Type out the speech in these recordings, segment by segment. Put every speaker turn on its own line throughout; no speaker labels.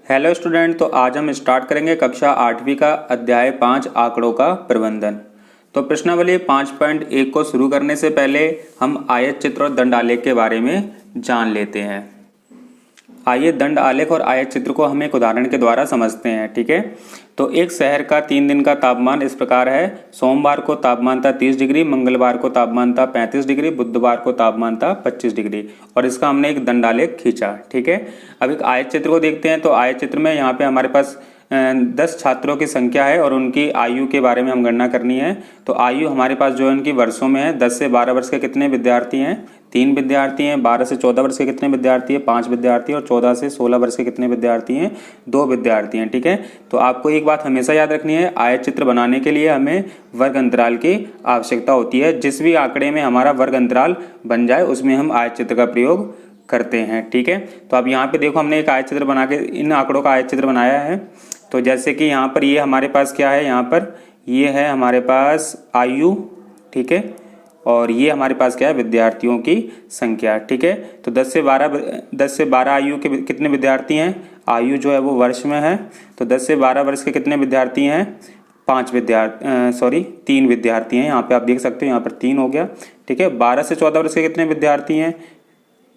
Hello student, तो आज हम स्टार्ट करेंगे कक्षा 8वीं का अध्याय 5 आंकड़ों का प्रबंधन। तो प्रश्नावली 5.1 को शुरू करने से पहले हम आयत चित्र और दंड आलेख के बारे में जान लेते हैं। आइए दंड आलेख और आयत चित्र को हम एक उदाहरण के द्वारा समझते हैं। ठीक है, तो एक शहर का 3 दिन का तापमान इस प्रकार है। सोमवार को तापमान था 30 डिग्री, मंगलवार को तापमान था 35 डिग्री, बुधवार को तापमान था 25 डिग्री और इसका हमने एक दंड आलेख खींचा। ठीक है, अब एक आयत चित्र को देखते हैं। तो आयत चित्र में यहाँ पे हमारे पास 10 छात्रों की संख्या है और उनकी आयु के बारे में हम गणना करनी है। तो आयु हमारे पास जो है उनकी वर्षों में है। 10 से 12 वर्ष के कितने विद्यार्थी हैं? 3 विद्यार्थी हैं। 12 से 14 वर्ष के कितने विद्यार्थी हैं? 5 विद्यार्थी। और 14 से 16 वर्ष के कितने विद्यार्थी हैं? 2 विद्यार्थी हैं। ठीक है, तो आपको एक बात हमेशा याद रखनी है, आयत चित्र बनाने के लिए हमें वर्ग अंतराल की आवश्यकता होती है। जिस भी आंकड़े में हमारा वर्ग अंतराल बन जाए उसमें हम आयत चित्र का प्रयोग करते हैं। ठीक है, तो अब यहाँ पे देखो हमने एक आयत चित्र बना के इन आंकड़ों का आयत चित्र बनाया है। तो जैसे कि यहाँ पर ये हमारे पास क्या है, यहाँ पर ये है हमारे पास आयु। ठीक है, और ये हमारे पास क्या है, विद्यार्थियों की संख्या। ठीक है, तो 10 से 12 आयु के कितने विद्यार्थी हैं? आयु जो है वो वर्ष में है। तो 10 से 12 वर्ष के कितने विद्यार्थी हैं? 3 विद्यार्थी हैं। यहाँ पे आप देख सकते हो, यहाँ पर 3 हो गया। ठीक है, 12 से 14 वर्ष के कितने विद्यार्थी हैं?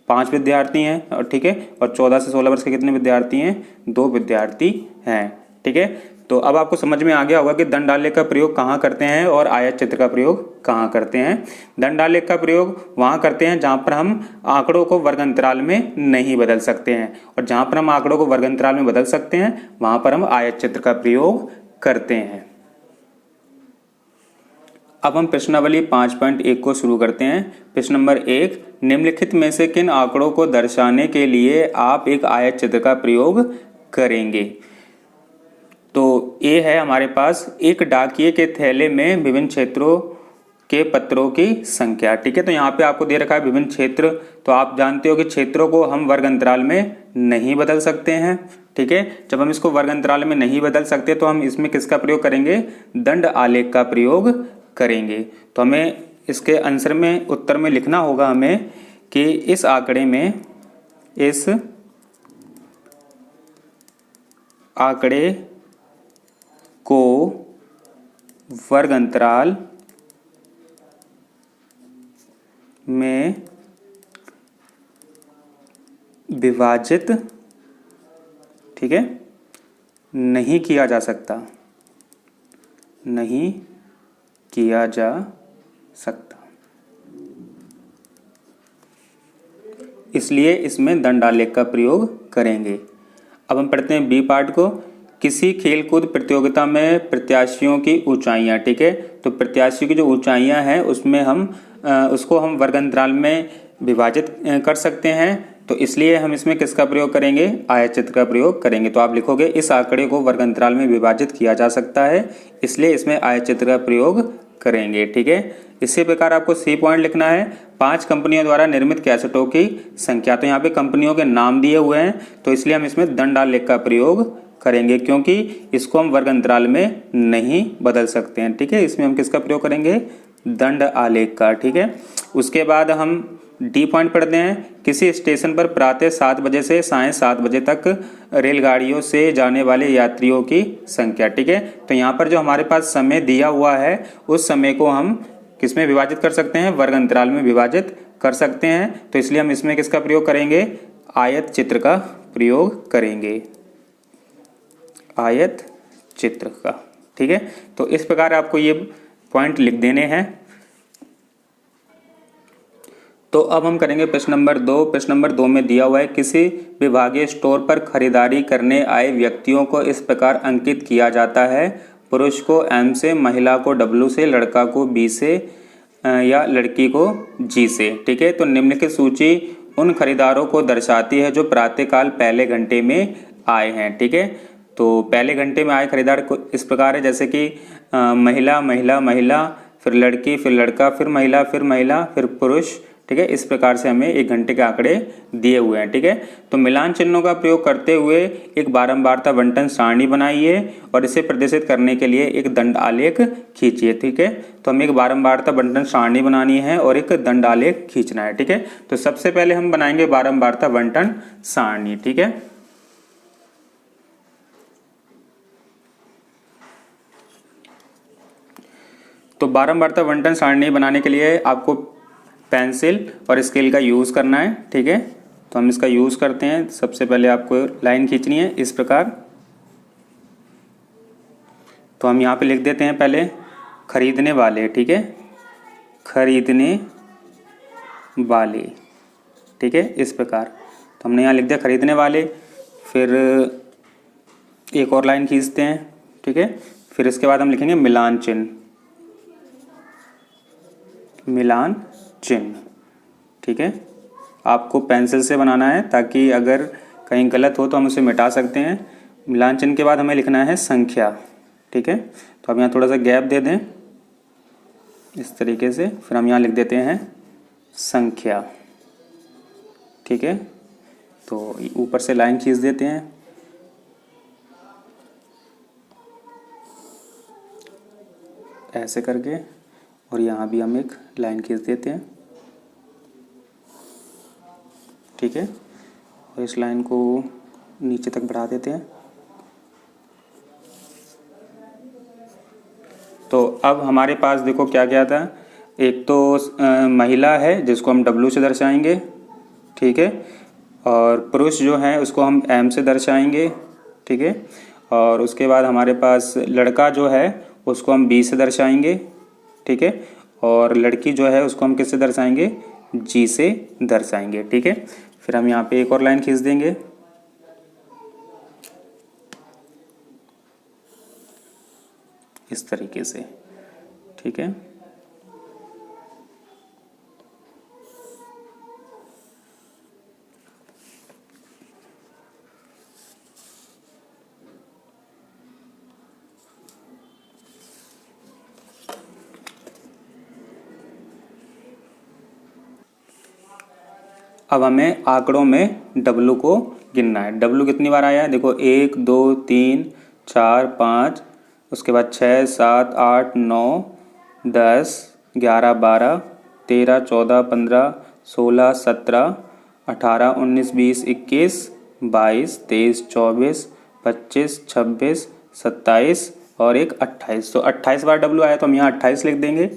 5 विद्यार्थी हैं। और ठीक है, और 14 से 16 वर्ष के कितने विद्यार्थी हैं? 2 विद्यार्थी हैं। ठीक है, तो अब आपको समझ में आ गया होगा कि दंड आलेख का प्रयोग कहाँ करते हैं और आयत चित्र का प्रयोग कहाँ करते हैं। दंड आलेख का प्रयोग वहाँ करते हैं जहाँ पर हम आंकड़ों को वर्ग अंतराल में नहीं बदल सकते हैं, और जहाँ पर हम आंकड़ों को वर्ग अंतराल में बदल सकते हैं वहाँ पर हम आयत चित्र का प्रयोग करते हैं। अब हम प्रश्नावली 5.1 को शुरू करते हैं। प्रश्न नंबर 1, निम्नलिखित में से किन आंकड़ों को दर्शाने के लिए आप एक आयत चित्र का प्रयोग करेंगे? तो ये है हमारे पास एक डाकिये के थैले में विभिन्न क्षेत्रों के पत्रों की संख्या। ठीक है, तो यहाँ पे आपको दे रखा है विभिन्न क्षेत्र। तो आप जानते हो कि क्षेत्रों को हम वर्ग अंतराल में नहीं बदल सकते हैं। ठीक है, जब हम इसको वर्ग अंतराल में नहीं बदल सकते तो हम इसमें किसका प्रयोग करेंगे? दंड आलेख का प्रयोग करेंगे। तो हमें इसके आंसर में, उत्तर में लिखना होगा हमें कि इस आंकड़े को वर्ग अंतराल में विभाजित, ठीक है, नहीं किया जा सकता, नहीं किया जा सकता, इसलिए इसमें दंड आलेख का प्रयोग करेंगे। अब हम पढ़ते हैं बी पार्ट को। किसी खेलकूद प्रतियोगिता में प्रत्याशियों की ऊंचाइयां। ठीक है, तो प्रत्याशियों की जो ऊंचाइयां हैं उसमें हम उसको हम वर्ग अंतराल में विभाजित कर सकते हैं। तो इसलिए हम इसमें किसका प्रयोग करेंगे? आयत चित्र का प्रयोग करेंगे। तो आप लिखोगे इस आंकड़े को वर्ग अंतराल में विभाजित किया जा सकता है, इसलिए इसमें आयत चित्र का प्रयोग करेंगे। ठीक है, इसी प्रकार आपको सी पॉइंट लिखना है। 5 कंपनियों द्वारा निर्मित कैसेटों की संख्या। तो यहाँ पे कंपनियों के नाम दिए हुए हैं, तो इसलिए हम इसमें दंड आलेख का प्रयोग करेंगे, क्योंकि इसको हम वर्ग अंतराल में नहीं बदल सकते हैं। ठीक है, इसमें हम किसका प्रयोग करेंगे? दंड आलेख का। ठीक है, उसके बाद हम डी पॉइंट पढ़ते हैं। किसी स्टेशन पर प्रातः 7 बजे से सायं 7 बजे तक रेलगाड़ियों से जाने वाले यात्रियों की संख्या। ठीक है, तो यहाँ पर जो हमारे पास समय दिया हुआ है उस समय को हम किसमें विभाजित कर सकते हैं? वर्ग अंतराल में विभाजित कर सकते हैं। तो इसलिए हम इसमें किसका प्रयोग करेंगे? आयत चित्र का प्रयोग करेंगे, आयत चित्र का। ठीक है, तो इस प्रकार आपको ये पॉइंट लिख देने हैं। तो अब हम करेंगे प्रश्न नंबर 2। प्रश्न नंबर 2 में दिया हुआ है, किसी विभागीय स्टोर पर खरीदारी करने आए व्यक्तियों को इस प्रकार अंकित किया जाता है। पुरुष को M से, महिला को W से, लड़का को B से या लड़की को G से। ठीक है, तो निम्नलिखित सूची उन खरीदारों को दर्शाती है जो प्रातःकाल पहले घंटे में आए हैं। ठीक है, तो पहले घंटे में आए खरीदार को इस प्रकार है, जैसे कि महिला महिला महिला, फिर लड़की, फिर लड़का, फिर महिला, फिर पुरुष। ठीक है, इस प्रकार से हमें 1 घंटे के आंकड़े दिए हुए हैं। ठीक है, तो मिलान चिन्हों का प्रयोग करते हुए एक बारंबारता बंटन सारणी बनाइए और इसे प्रदर्शित करने के लिए एक दंड आलेख खींचिए। ठीक है, तो हमें एक बारंबारता बंटन सारणी बनानी है और एक दंड आलेख खींचना है। ठीक है, तो सबसे पहले हम बनाएंगे बारंबारता बंटन सारणी। ठीक है, तो बारंबारता बंटन सारणी बनाने के लिए आपको पेंसिल और स्केल का यूज़ करना है, ठीक है। तो हम इसका यूज़ करते हैं। सबसे पहले आपको लाइन खींचनी है इस प्रकार। तो हम यहाँ पे लिख देते हैं पहले खरीदने वाले, ठीक है, खरीदने वाले, ठीक है, इस प्रकार। तो हमने यहाँ लिख दिया खरीदने वाले। फिर एक और लाइन खींचते हैं, ठीक है। फिर इसके बाद हम लिखेंगे मिलान चिन्ह, मिलान चिन्ह, ठीक है। आपको पेंसिल से बनाना है ताकि अगर कहीं गलत हो तो हम उसे मिटा सकते हैं। मिलान चिन्ह के बाद हमें लिखना है संख्या, ठीक है। तो अब यहाँ थोड़ा सा गैप दे दें इस तरीके से। फिर हम यहाँ लिख देते हैं संख्या, ठीक है। तो ऊपर से लाइन खींच देते हैं, ऐसे करके, और यहाँ भी हम एक लाइन खींच देते हैं, ठीक है। और इस लाइन को नीचे तक बढ़ा देते हैं। तो अब हमारे पास देखो क्या क्या था। एक तो महिला है जिसको हम W से दर्शाएंगे, ठीक है। और पुरुष जो है उसको हम M से दर्शाएंगे, ठीक है। और उसके बाद हमारे पास लड़का जो है उसको हम B से दर्शाएंगे, ठीक है। और लड़की जो है उसको हम किससे दर्शाएंगे, G से दर्शाएंगे, ठीक है। फिर हम यहाँ पे एक और लाइन खींच देंगे, इस तरीके से, ठीक है। अब हमें आंकड़ों में W को गिनना है। W कितनी बार आया है, देखो 1 2 3 4 5, उसके बाद 6 7 8 9 10 11 12 13 14 15 16 17 18 19 20 21 22 23 24 25 26 27 और एक 28। तो 28 बार W आया तो हम यहाँ 28 लिख देंगे,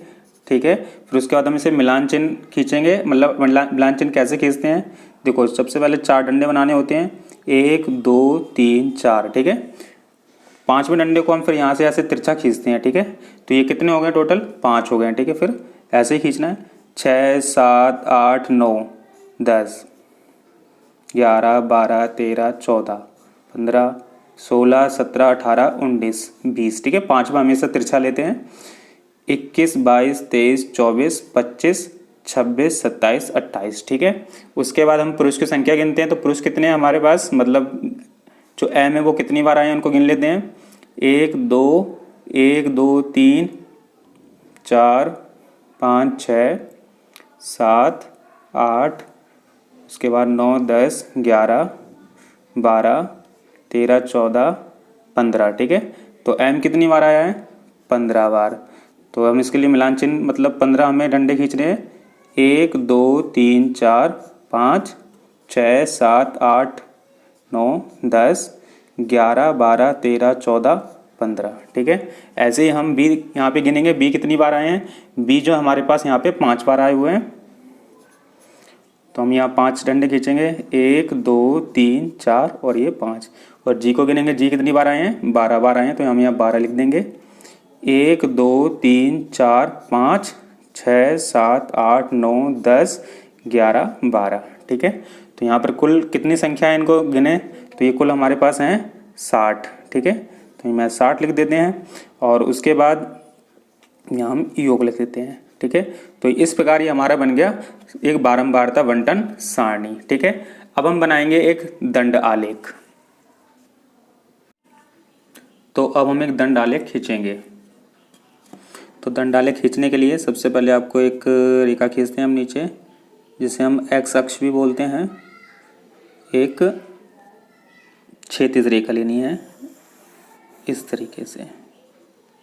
ठीक है। फिर उसके बाद हम इसे मिलान चिन्ह खींचेंगे। मतलब मिलान चिन्ह कैसे खींचते हैं, देखो सबसे पहले 4 डंडे बनाने होते हैं, 1 2 3 4, ठीक है। 5वें डंडे को हम फिर यहाँ से ऐसे तिरछा खींचते हैं, ठीक है। तो ये कितने हो गए, टोटल 5 हो गए, ठीक है। फिर ऐसे ही खींचना है, 6 7 8 9 10 11 12 13 14 15 16 17 18 19 20, ठीक है। 5वां हमेशा तिरछा लेते हैं। 21 22 23 24 25 26 27 28, ठीक है। उसके बाद हम पुरुष की संख्या गिनते हैं। तो पुरुष कितने हैं हमारे पास, मतलब जो M है वो कितनी बार आए हैं उनको गिन लेते हैं। 1 2 1 2 3 4 5 6 7 8, उसके बाद 9 10 11 12 13 14 15, ठीक है। तो M कितनी बार आया है, 15 बार। तो हम इसके लिए मिलान चिन्ह मतलब 15 हमें डंडे खींचने हैं। 1 2 3 4 5 6 7 8 9 10 11 12 13 14 15, ठीक है। ऐसे ही हम B यहाँ पे गिनेंगे, B कितनी बार आए हैं। B जो हमारे पास यहाँ पे 5 बार आए हुए हैं। तो हम यहाँ 5 डंडे खींचेंगे, 1 2 3 4 और ये 5। और G को गिनेंगे, G कितनी बार आए हैं, 12 बार आए हैं। तो हम यहाँ 12 लिख देंगे। 1 2 3 4 5 6 7 8 9 10 11 12, ठीक है। तो यहाँ पर कुल कितनी संख्या है इनको गिने, तो ये कुल हमारे पास हैं 60, ठीक है। तो मैं 60 लिख देते हैं। और उसके बाद यहाँ हम योग लिख देते हैं, ठीक है। तो इस प्रकार ये हमारा बन गया एक बारंबारता बंटन सारणी, ठीक है। अब हम बनाएंगे एक दंड आलेख। तो अब हम एक दंड आलेख खींचेंगे। तो दंड आलेख खींचने के लिए सबसे पहले आपको एक रेखा खींचते हैं हम नीचे, जिसे हम एक्स अक्ष भी बोलते हैं। एक क्षैतिज रेखा लेनी है इस तरीके से,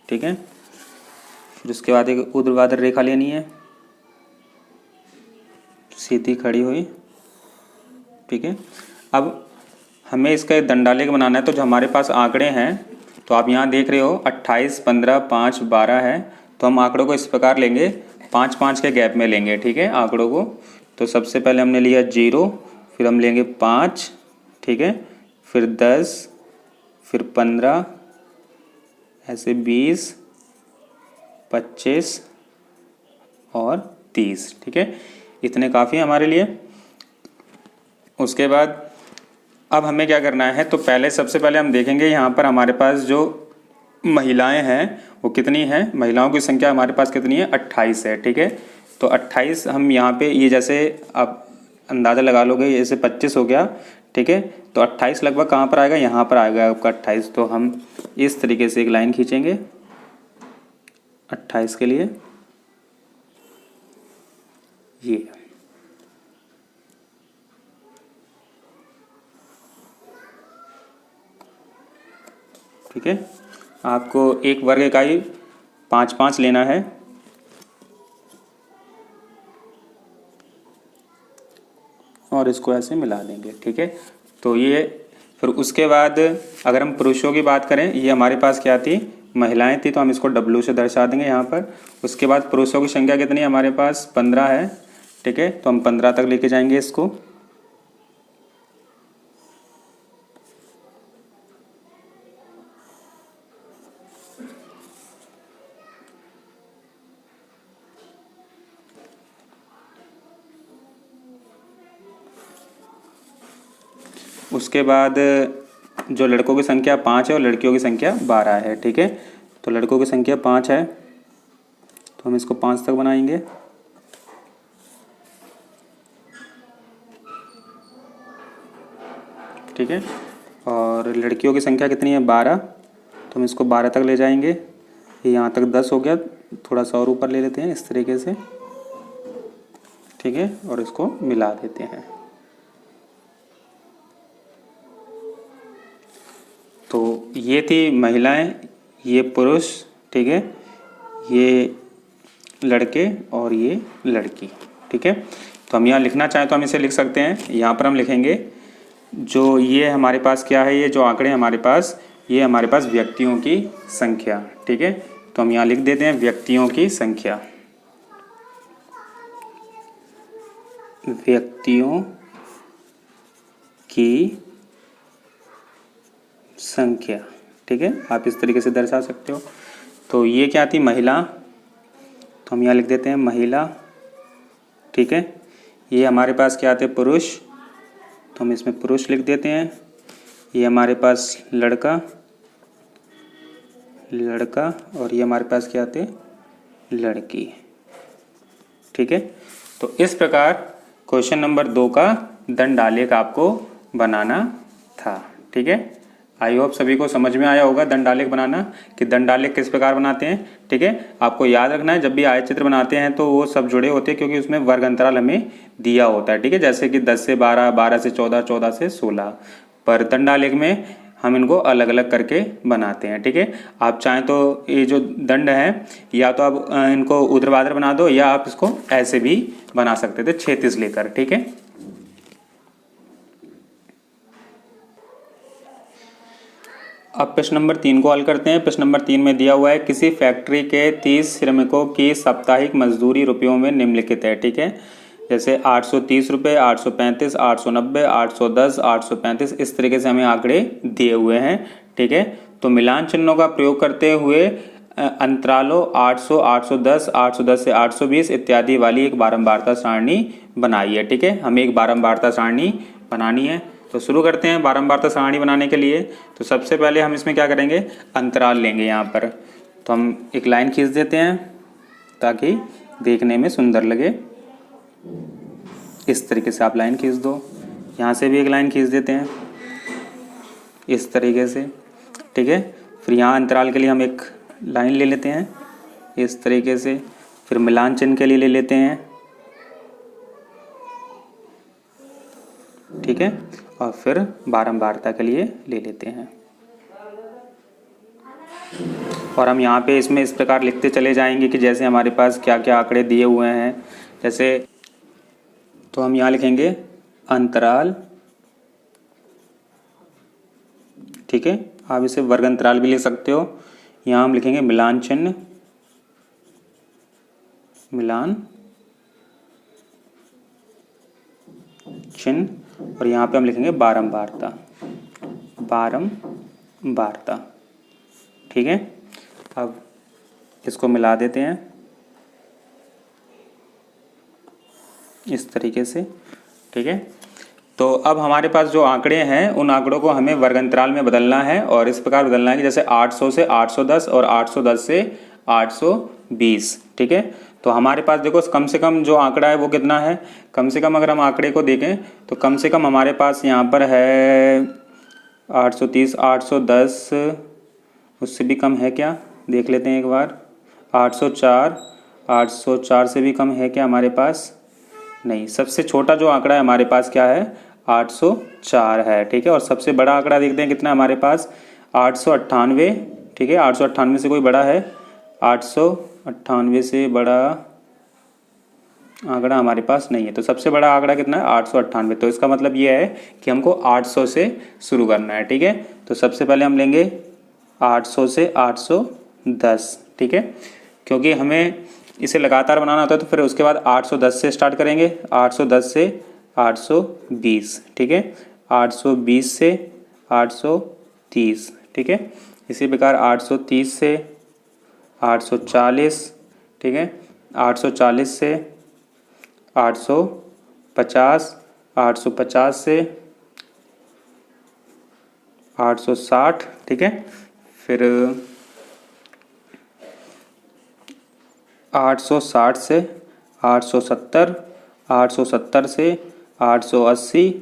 ठीक है। फिर उसके बाद एक ऊर्ध्वाधर रेखा लेनी है, सीधी खड़ी हुई, ठीक है। अब हमें इसका एक दंडालेख बनाना है। तो जो हमारे पास आंकड़े हैं, तो आप यहाँ देख रहे हो 28 15 5 12 है। तो हम आंकड़ों को इस प्रकार लेंगे, 5-5 के गैप में लेंगे, ठीक है, आंकड़ों को। तो सबसे पहले हमने लिया 0, फिर हम लेंगे 5, ठीक है, फिर 10, फिर 15, ऐसे 20, 25 और 30, ठीक है, इतने काफ़ी है हमारे लिए। उसके बाद अब हमें क्या करना है, तो पहले सबसे पहले हम देखेंगे यहाँ पर हमारे पास जो महिलाएं हैं वो कितनी हैं। महिलाओं की संख्या हमारे पास कितनी है, 28 है, ठीक है। तो 28 हम यहाँ पे, ये जैसे आप अंदाज़ा लगा लोगे, जैसे 25 हो गया, ठीक है, तो 28 लगभग कहाँ पर आएगा, यहाँ पर आएगा आपका 28। तो हम इस तरीके से एक लाइन खींचेंगे 28 के लिए, ये ठीक है। आपको एक वर्ग इकाई 5-5 लेना है, और इसको ऐसे मिला देंगे, ठीक है। तो ये फिर उसके बाद अगर हम पुरुषों की बात करें, ये हमारे पास क्या थी, महिलाएं थी, तो हम इसको W से दर्शा देंगे यहाँ पर। उसके बाद पुरुषों की संख्या कितनी है, हमारे पास 15 है, ठीक है, तो हम 15 तक लेके जाएंगे इसको। उसके बाद जो लड़कों की संख्या 5 है और लड़कियों की संख्या 12 है, ठीक है। तो लड़कों की संख्या 5 है, तो हम इसको 5 तक बनाएंगे, ठीक है। और लड़कियों की संख्या कितनी है, 12, तो हम इसको 12 तक ले जाएंगे। यहाँ तक 10 हो गया, थोड़ा सा और ऊपर ले लेते हैं इस तरीके से, ठीक है, और इसको मिला देते हैं। तो ये थी महिलाएं, ये पुरुष, ठीक है, ये लड़के और ये लड़की, ठीक है। तो हम यहाँ लिखना चाहें तो हम इसे लिख सकते हैं। यहाँ पर हम लिखेंगे जो ये हमारे पास क्या है, ये जो आंकड़े हमारे पास, ये हमारे पास व्यक्तियों की संख्या, ठीक है। तो हम यहाँ लिख देते हैं व्यक्तियों की संख्या, व्यक्तियों की संख्या, ठीक है, आप इस तरीके से दर्शा सकते हो। तो ये क्या थी, महिला, तो हम यहाँ लिख देते हैं महिला, ठीक है। ये हमारे पास क्या थे, पुरुष, तो हम इसमें पुरुष लिख देते हैं। ये हमारे पास लड़का, लड़का, और ये हमारे पास क्या थे, लड़की, ठीक है। तो इस प्रकार क्वेश्चन नंबर 2 का दंडालेख आपको बनाना था, ठीक है। आई होप सभी को समझ में आया होगा दंडालेख बनाना, कि दंडालेख किस प्रकार बनाते हैं, ठीक है। आपको याद रखना है, जब भी आयतचित्र बनाते हैं तो वो सब जुड़े होते हैं, क्योंकि उसमें वर्ग अंतराल हमें दिया होता है, ठीक है। जैसे कि 10 से 12, 12 से 14, 14 से 16, पर दंडालेख में हम इनको अलग अलग करके बनाते हैं, ठीक है। आप चाहें तो ये जो दंड है, या तो आप इनको ऊर्ध्वाधर बना दो, या आप इसको ऐसे भी बना सकते थे, 36 लेकर, ठीक है। अब प्रश्न नंबर 3 को हल करते हैं। प्रश्न नंबर 3 में दिया हुआ है, किसी फैक्ट्री के 30 श्रमिकों की साप्ताहिक मजदूरी रुपयों में निम्नलिखित है, ठीक है। जैसे 830 रुपये, 835, 890, 810, 835, इस तरीके से हमें आंकड़े दिए हुए हैं, ठीक है। तो मिलान चिन्हों का प्रयोग करते हुए अंतरालों 800, 810, 810 से 820 इत्यादि वाली एक बारंबारता सारणी बनाई है, ठीक है। हमें एक बारंबारता सारणी बनानी है, तो शुरू करते हैं बारंबारता सारणी बनाने के लिए। तो सबसे पहले हम इसमें क्या करेंगे, अंतराल लेंगे यहाँ पर। तो हम एक लाइन खींच देते हैं ताकि देखने में सुंदर लगे। इस तरीके से आप लाइन खींच दो, यहाँ से भी एक लाइन खींच देते हैं इस तरीके से, ठीक है। फिर यहाँ अंतराल के लिए हम एक लाइन ले लेते हैं इस तरीके से, फिर मिलान चिन्ह के लिए ले लेते हैं, ठीक है, और फिर बारंबारता के लिए ले लेते हैं। और हम यहाँ पे इसमें इस प्रकार लिखते चले जाएंगे कि जैसे हमारे पास क्या क्या आंकड़े दिए हुए हैं। जैसे तो हम यहाँ लिखेंगे अंतराल, ठीक है, आप इसे वर्ग अंतराल भी लिख सकते हो। यहाँ हम लिखेंगे मिलान चिन्ह, मिलान चिन्ह, और यहाँ पे हम लिखेंगे बारंबारता, बारंबारता। ठीक है, अब इसको मिला देते हैं इस तरीके से। ठीक है, तो अब हमारे पास जो आंकड़े हैं उन आंकड़ों को हमें वर्गांतराल में बदलना है, और इस प्रकार बदलना है कि जैसे 800 से 810 और 810 से 820। ठीक है, तो हमारे पास देखो कम से कम जो आंकड़ा है वो कितना है, कम से कम अगर हम आंकड़े को देखें तो कम से कम हमारे पास यहाँ पर है 830, 810, उससे भी कम है क्या, देख लेते हैं एक बार। 804, 804 से भी कम है क्या हमारे पास, नहीं। सबसे छोटा जो आंकड़ा है हमारे पास क्या है, 804 है। ठीक है, और सबसे बड़ा आंकड़ा देखते हैं कितना है हमारे पास, 898। ठीक है, 898 से कोई बड़ा है, 898 से बड़ा आंकड़ा हमारे पास नहीं है। तो सबसे बड़ा आंकड़ा कितना है, 898। तो इसका मतलब ये है कि हमको 800 से शुरू करना है। ठीक है, तो सबसे पहले हम लेंगे 800 से 810। ठीक है, क्योंकि हमें इसे लगातार बनाना होता है तो फिर उसके बाद 810 से स्टार्ट करेंगे, 810 से 820। ठीक है, 820 से 830। ठीक है, इसी प्रकार 830 से 840। ठीक है, 840 से 850, 850 से 860। ठीक है, फिर 860 से 870, 870 से 880,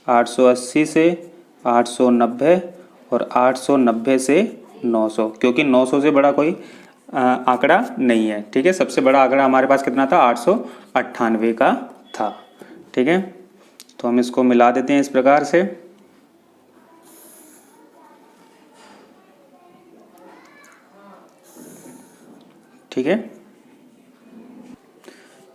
880 से 890 और 890 से 900, क्योंकि 900 से बड़ा कोई आंकड़ा नहीं है। ठीक है, सबसे बड़ा आंकड़ा हमारे पास कितना था, 898 का था। ठीक है, तो हम इसको मिला देते हैं इस प्रकार से। ठीक है,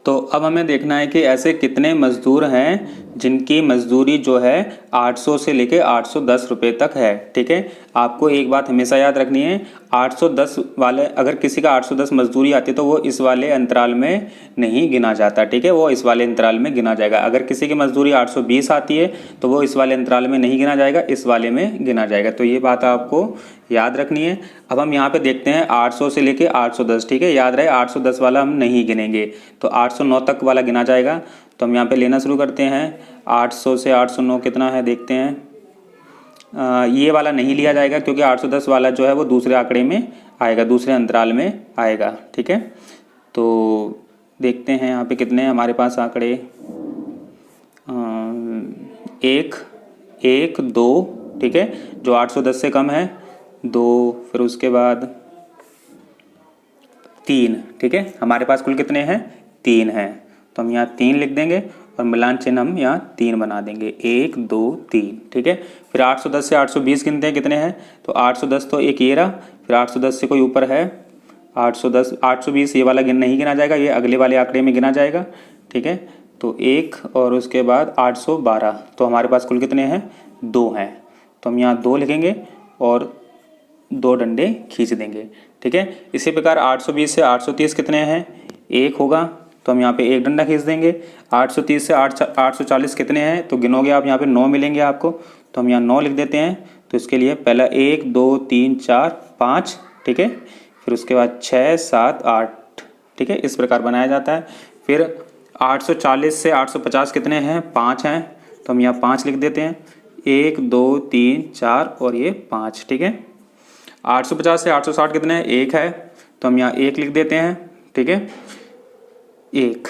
तो अब हमें देखना है कि ऐसे कितने मजदूर हैं जिनकी मजदूरी जो है 800 से लेके 810 रुपये तक है। ठीक है, आपको एक बात हमेशा याद रखनी है, 810 वाले, अगर किसी का 810 मजदूरी आती है तो वो इस वाले अंतराल में नहीं गिना जाता। ठीक है, वो इस वाले अंतराल में गिना जाएगा। अगर किसी की मजदूरी 820 आती है तो वो इस वाले अंतराल में नहीं गिना जाएगा, इस वाले में गिना जाएगा। तो ये बात आपको याद रखनी है। अब हम यहाँ पे देखते हैं 800 से लेके 810। ठीक है, याद रहे 810 वाला हम नहीं गिनेंगे, तो 809 तक वाला गिना जाएगा। तो हम यहाँ पे लेना शुरू करते हैं। 800 से 809 कितना है देखते हैं। ये वाला नहीं लिया जाएगा क्योंकि 810 वाला जो है वो दूसरे आंकड़े में आएगा, दूसरे अंतराल में आएगा। ठीक है, तो देखते हैं यहाँ पे कितने हैं हमारे पास आंकड़े। 1, 1, 2। ठीक है, जो 810 से कम है 2, फिर उसके बाद 3। ठीक है, हमारे पास कुल कितने हैं, 3 हैं। तो हम यहाँ 3 लिख देंगे और मिलान चिन्ह हम यहाँ 3 बना देंगे, 1, 2, 3। ठीक है, फिर 810 से 820 गिनते हैं कितने हैं, तो 810 तो एक ये रहा, फिर 810 से कोई ऊपर है 810, 820 ये वाला नहीं गिना जाएगा, ये अगले वाले आंकड़े में गिना जाएगा। ठीक है, तो 1 और उसके बाद 812। तो हमारे पास कुल कितने हैं, 2 हैं। तो हम यहाँ 2 लिखेंगे और 2 डंडे खींच देंगे। ठीक है, इसी प्रकार 820 से 830 कितने हैं, 1 होगा, तो हम यहाँ पे 1 डंडा खींच देंगे। 830 से 840 कितने हैं, तो गिनोगे आप यहाँ पे 9 मिलेंगे आपको, तो हम यहाँ 9 लिख देते हैं। तो इसके लिए पहला 1, 2, 3, 4, 5। ठीक है, फिर उसके बाद 6, 7, 8। ठीक है, इस प्रकार बनाया जाता है। फिर 840 से 850 कितने हैं, 5 हैं, तो हम यहाँ 5 लिख देते हैं। 1, 2, 3, 4 और ये 5। ठीक है, 850 से 860 कितने हैं, 1 है, तो हम यहाँ 1 लिख देते हैं। ठीक है, 1।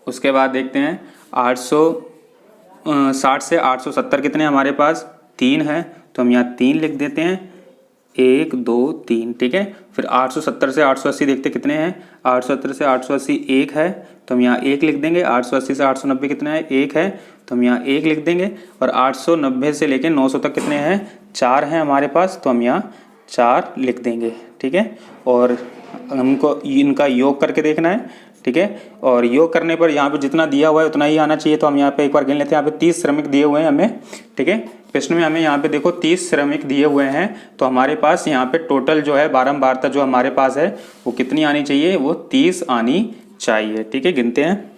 उसके बाद देखते हैं 860 से 870 कितने हैं हमारे पास, 3 है, तो हम यहाँ 3 लिख देते हैं। 1, 2, 3। ठीक है, फिर 870 से 880 देखते कितने हैं, 870 से 880 1 है, तो हम यहाँ 1 लिख देंगे। 880 से 890 कितना है, 1 है, तो हम यहाँ 1 लिख देंगे। और 890 से लेकर 900 तक कितने हैं, 4 हैं हमारे पास, तो हम यहाँ 4 लिख देंगे। ठीक है, और हमको इनका योग करके देखना है। ठीक है। और योग करने पर यहाँ पे जितना दिया हुआ है उतना ही आना चाहिए। तो हम यहाँ पे एक बार गिन लेते हैं। यहाँ पे 30 श्रमिक दिए हुए हैं हमें, ठीक है। प्रश्न में हमें यहाँ पे देखो 30 श्रमिक दिए हुए हैं, तो हमारे पास यहाँ पे टोटल जो है बारंबारता जो हमारे पास है वो कितनी आनी चाहिए, वो 30 आनी चाहिए, ठीक है। गिनते हैं,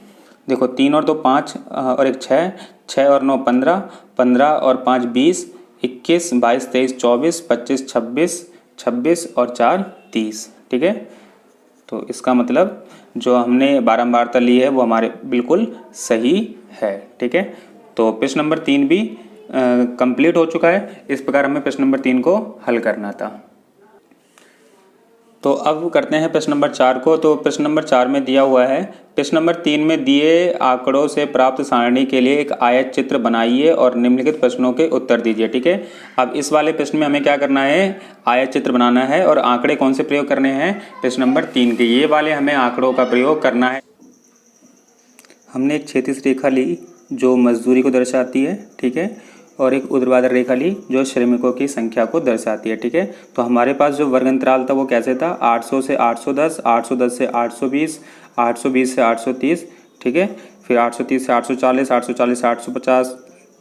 देखो 3 और 2 5 और 1 6, 6 और 9 15, 15 और 5 20, 21 22 23 24 25 26, 26 और 4 30, ठीक है। तो इसका मतलब जो हमने बारंबारता ली है वो हमारे बिल्कुल सही है, ठीक है। तो प्रश्न नंबर 3 भी कंप्लीट हो चुका है। इस प्रकार हमें प्रश्न नंबर 3 को हल करना था। तो अब करते हैं प्रश्न नंबर 4 को। तो प्रश्न नंबर 4 में दिया हुआ है, प्रश्न नंबर 3 में दिए आंकड़ों से प्राप्त सारणी के लिए एक आयत चित्र बनाइए और निम्नलिखित प्रश्नों के उत्तर दीजिए, ठीक है। अब इस वाले प्रश्न में हमें क्या करना है, आयत चित्र बनाना है और आंकड़े कौन से प्रयोग करने हैं, प्रश्न नंबर 3 के ये वाले हमें आंकड़ों का प्रयोग करना है। हमने एक क्षैतिज रेखा ली जो मजदूरी को दर्शाती है, ठीक है, और एक ऊर्ध्वाधर रेखा ली जो श्रमिकों की संख्या को दर्शाती है, ठीक है। तो हमारे पास जो वर्ग अंतराल था वो कैसे था, 800 से 810, 810 से 820, 820 से 830, ठीक है। फिर 830 से 840, 840 से 850,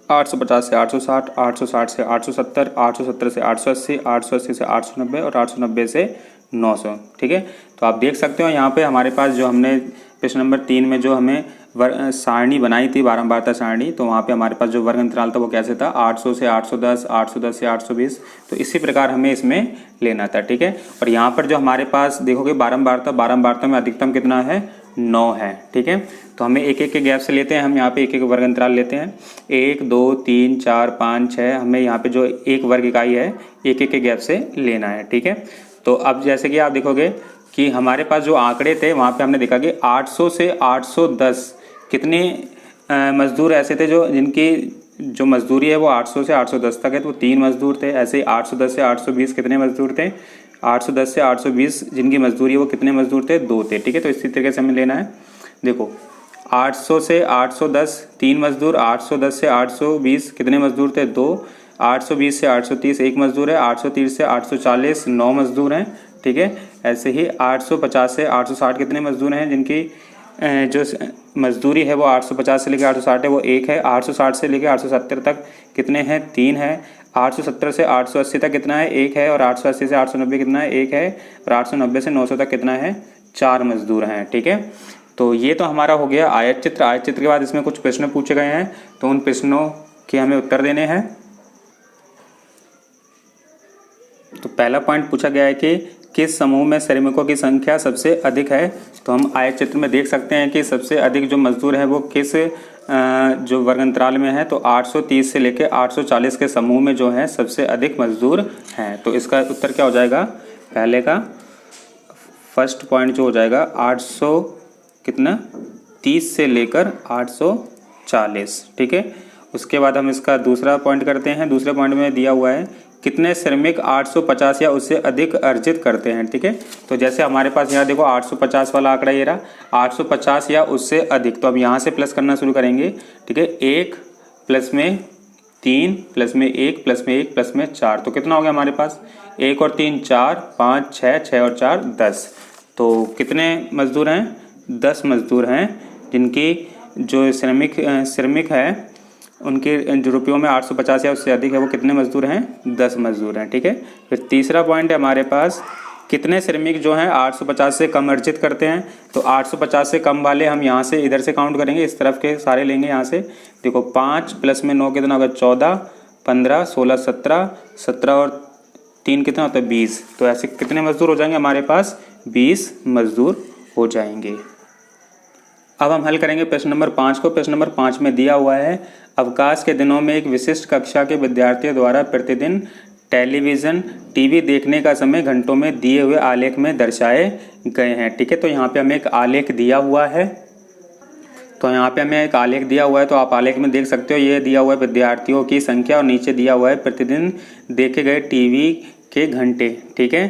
850 से 860, 860 से 870, 870 से 880, 880 से 890 और 890 से 900, ठीक है। तो आप देख सकते हो यहाँ पे हमारे पास जो हमने प्रश्न नंबर 3 में जो हमें सारणी बनाई थी, बारंबारता सारणी, तो वहाँ पे हमारे पास जो वर्ग अंतराल था वो कैसे था, 800 से 810, 810 से 820। तो इसी प्रकार हमें इसमें लेना था, ठीक है। और यहाँ पर जो हमारे पास देखोगे बारंबारता में अधिकतम कितना है, 9 है, ठीक है। तो हमें एक एक के गैप से लेते हैं, हम यहाँ पे एक एक वर्ग अंतराल लेते हैं, 1 2 3 4 5 6, हमें यहाँ पे जो एक वर्ग इकाई है एक एक के गैप से लेना है, ठीक है। तो अब जैसे कि आप देखोगे कि हमारे पास जो आंकड़े थे वहाँ पे हमने देखा कि 800 से 810 कितने मजदूर ऐसे थे जो जिनकी जो मजदूरी है वो 800 से 810 तक है, तो 3 मजदूर थे। ऐसे ही 810 से 820 कितने मजदूर थे, 810 से 820 जिनकी मजदूरी है वो कितने मजदूर थे, 2 थे, ठीक है। तो इसी तरीके से हमें लेना है। देखो 800 से 810 3 मजदूर, 810 से 820 कितने मजदूर थे, 2, 820 से 830 1 मजदूर है, 830 से 840 9 मजदूर हैं, ठीक है। ऐसे ही 850 से 860 कितने मजदूर हैं जिनकी जो मजदूरी है वो 850 से लेकर 860 है, वो 1 है। 860 से लेकर 870 तक कितने हैं, 3 है। 870 से 880 तक कितना है, 1 है। और 880 से 890 कितना है, 1 है। और 890 से 900 तक कितना है, 4 मजदूर हैं, ठीक है। तो ये तो हमारा हो गया आयत चित्र। आयत चित्र के बाद इसमें कुछ प्रश्न पूछे गए हैं, तो उन प्रश्नों के हमें उत्तर देने हैं। तो पहला पॉइंट पूछा गया है कि किस समूह में श्रमिकों की संख्या सबसे अधिक है। तो हम आयत चित्र में देख सकते हैं कि सबसे अधिक जो मजदूर है वो किस जो वर्ग अंतराल में है, तो 830 से लेकर 840 के समूह में जो है सबसे अधिक मजदूर हैं। तो इसका उत्तर क्या हो जाएगा, पहले का फर्स्ट पॉइंट जो हो जाएगा 830 से लेकर 840, ठीक है। उसके बाद हम इसका दूसरा पॉइंट करते हैं। दूसरे पॉइंट में दिया हुआ है कितने श्रमिक 850 या उससे अधिक अर्जित करते हैं, ठीक है। तो जैसे हमारे पास यहाँ देखो 850 वाला आंकड़ा ये रहा, 850 या उससे अधिक। तो अब यहाँ से प्लस करना शुरू करेंगे, ठीक है। 1 प्लस में 3 प्लस में 1 प्लस में 1 प्लस में 4, तो कितना हो गया हमारे पास, 1 और 3 4, 5 6, 6 और 4 10। तो कितने मजदूर हैं, 10 मजदूर हैं जिनकी जो श्रमिक है उनके जो रुपयों में 850 या उससे अधिक है वो कितने मजदूर हैं, 10 मजदूर हैं, ठीक है। फिर तीसरा पॉइंट है हमारे पास, कितने श्रमिक जो हैं 850 से कम अर्जित करते हैं। तो 850 से कम वाले हम यहाँ से इधर से काउंट करेंगे, इस तरफ के सारे लेंगे यहाँ से। देखो 5 प्लस में 9 कितना होगा, 14, 15, 16, 17, 17 और 3 कितना होता है, 20। तो ऐसे कितने मजदूर हो जाएंगे हमारे पास, 20 मजदूर हो जाएंगे। अब हम हल करेंगे प्रश्न नंबर 5 को। प्रश्न नंबर 5 में दिया हुआ है, अवकाश के दिनों में एक विशिष्ट कक्षा के विद्यार्थियों द्वारा प्रतिदिन टेलीविज़न टीवी देखने का समय घंटों में दिए हुए आलेख में दर्शाए गए हैं, ठीक है। तो यहाँ पे हमें एक आलेख दिया हुआ है, तो आप आलेख में देख सकते हो, ये दिया हुआ है विद्यार्थियों की संख्या और नीचे दिया हुआ है प्रतिदिन देखे गए टीवी के घंटे, ठीक है।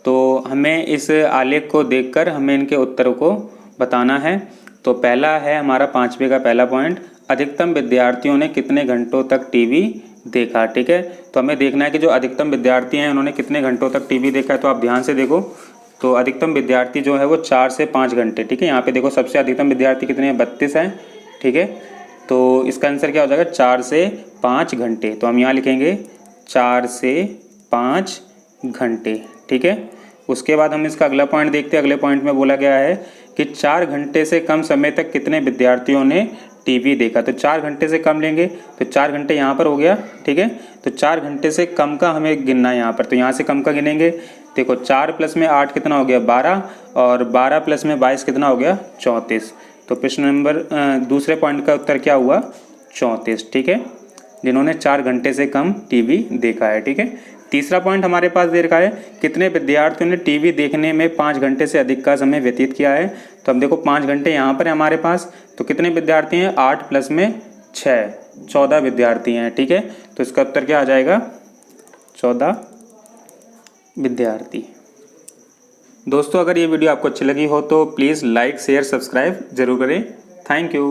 तो हमें इस आलेख को देखकर हमें इनके उत्तरों को बताना है। तो पहला है हमारा 5वें का पहला पॉइंट, अधिकतम विद्यार्थियों ने कितने घंटों तक टीवी देखा, ठीक है। तो हमें देखना है कि जो अधिकतम विद्यार्थी हैं उन्होंने कितने घंटों तक टीवी देखा है। तो आप ध्यान से देखो, तो अधिकतम विद्यार्थी जो है वो 4 से 5 घंटे, ठीक है। यहाँ पे देखो सबसे अधिकतम विद्यार्थी कितने हैं, 32 हैं, ठीक है। तो इसका आंसर क्या हो जाएगा, 4 से 5 घंटे। तो हम यहाँ लिखेंगे 4 से 5 घंटे, ठीक है। उसके बाद हम इसका अगला पॉइंट देखते हैं। अगले पॉइंट में बोला गया है कि 4 घंटे से कम समय तक कितने विद्यार्थियों ने टीवी देखा। तो 4 घंटे से कम लेंगे तो 4 घंटे यहाँ पर हो गया, ठीक है। तो 4 घंटे से कम का हमें गिनना है यहाँ पर, तो यहाँ से कम का गिनेंगे। देखो 4 प्लस में 8 कितना हो गया, 12, और 12 प्लस में 22 कितना हो गया, 34। तो प्रश्न नंबर दूसरे पॉइंट का उत्तर क्या हुआ, 34, ठीक है, जिन्होंने 4 घंटे से कम टीवी देखा है, ठीक है। तीसरा पॉइंट हमारे पास दे रखा है, कितने विद्यार्थियों ने टीवी देखने में 5 घंटे से अधिक का समय व्यतीत किया है। तो अब देखो 5 घंटे यहाँ पर है हमारे पास, तो कितने विद्यार्थी हैं, 8 प्लस में 6, 14 विद्यार्थी हैं, ठीक है। तो इसका उत्तर क्या आ जाएगा, 14 विद्यार्थी। दोस्तों अगर ये वीडियो आपको अच्छी लगी हो तो प्लीज़ लाइक शेयर सब्सक्राइब जरूर करें। Thank you.